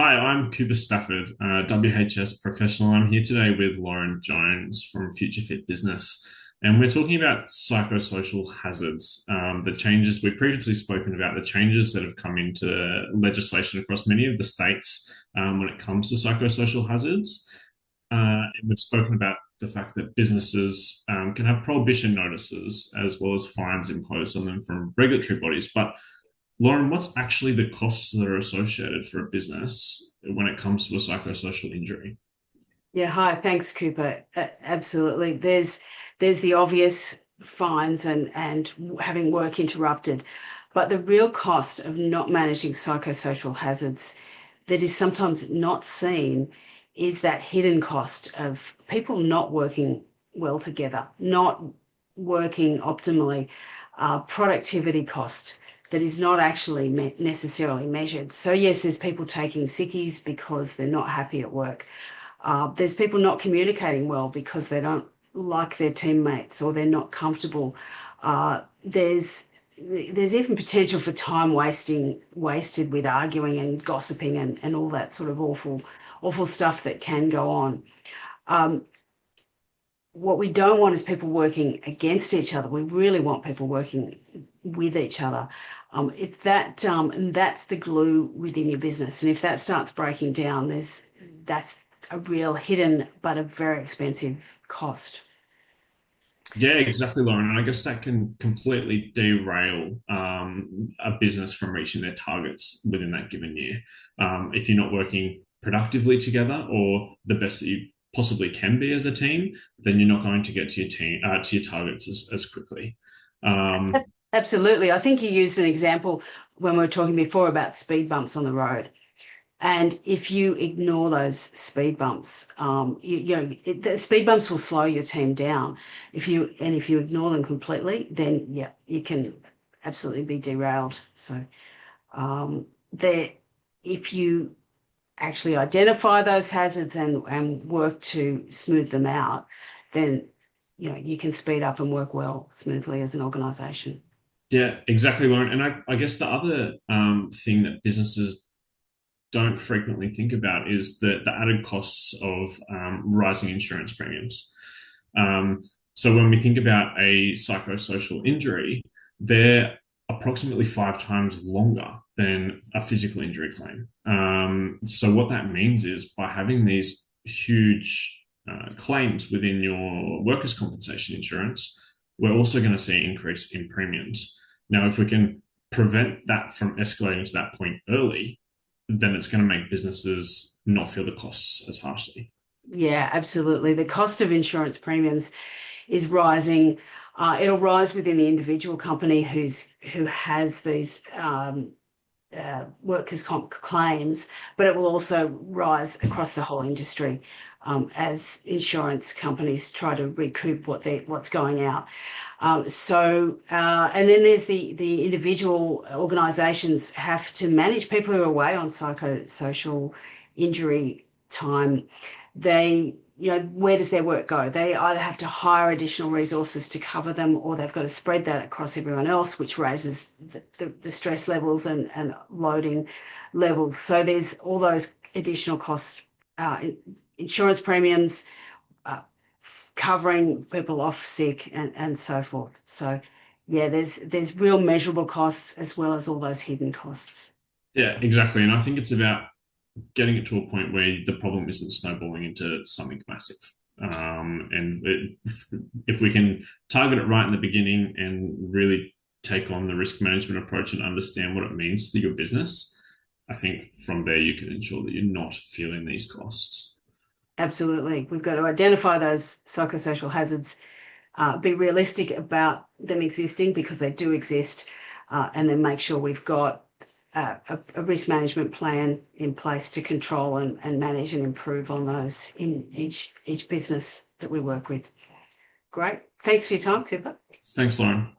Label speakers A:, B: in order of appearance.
A: Hi, I'm Cooper Stafford, WHS professional. I'm here today with Lauren Jones from Future Fit Business, and we're talking about psychosocial hazards. The changes we've previously spoken about, the changes that have come into legislation across many of the states when it comes to psychosocial hazards. And we've spoken about the fact that businesses can have prohibition notices as well as fines imposed on them from regulatory bodies. But Lauren, what's actually the costs that are associated for a business when it comes to a psychosocial injury?
B: Yeah, hi. Thanks, Cooper. Absolutely. There's the obvious fines and having work interrupted, but the real cost of not managing psychosocial hazards that is sometimes not seen is that hidden cost of people not working well together, not working optimally, productivity cost that is not actually necessarily measured. So yes, there's people taking sickies because they're not happy at work. There's people not communicating well because they don't like their teammates or they're not comfortable. There's even potential for time wasted with arguing and gossiping and all that sort of awful stuff that can go on. Um, what we don't want is people working against each other. We really want people working with each other. If that and that's the glue within your business, and if that starts breaking down, that's a real hidden but a very expensive cost.
A: Yeah, exactly, Lauren. And I guess that can completely derail a business from reaching their targets within that given year. If you're not working productively together or the best that you possibly can be as a team, then you're not going to get to your team to your targets as quickly. Um,
B: Absolutely. I think you used an example when we were talking before about speed bumps on the road. And if you ignore those speed bumps, the speed bumps will slow your team down. If you ignore them completely, then yeah, you can absolutely be derailed. So there, if you actually identify those hazards and work to smooth them out, then you can speed up and work well smoothly as an organisation.
A: yeah, exactly, Lauren. And I guess the other thing that businesses don't frequently think about is the added costs of rising insurance premiums. Um, so when we think about a psychosocial injury, they're approximately 5 times longer than a physical injury claim. So what that means is by having these huge claims within your workers' compensation insurance, we're also going to see an increase in premiums. Now, if we can prevent that from escalating to that point early, then it's going to make businesses not feel the costs as harshly.
B: Yeah, absolutely. The cost of insurance premiums is rising. It'll rise within the individual company who has these workers' comp claims, but it will also rise across the whole industry as insurance companies try to recoup what's going out. And then there's the individual organisations have to manage people who are away on psychosocial injury time. Where does their work go? They either have to hire additional resources to cover them, or they've got to spread that across everyone else, which raises the stress levels and loading levels. So there's all those additional costs, insurance premiums, uh, covering people off sick and so forth. So yeah, there's real measurable costs as well as all those hidden costs.
A: Yeah, exactly. And I think it's about getting it to a point where the problem isn't snowballing into something massive. If we can target it right in the beginning and really take on the risk management approach and understand what it means to your business, I think from there you can ensure that you're not feeling these costs.
B: Absolutely. We've got to identify those psychosocial hazards, be realistic about them existing because they do exist, and then make sure we've got a risk management plan in place to control and manage and improve on those in each business that we work with. Great. Thanks for your time, Cooper.
A: Thanks, Lauren.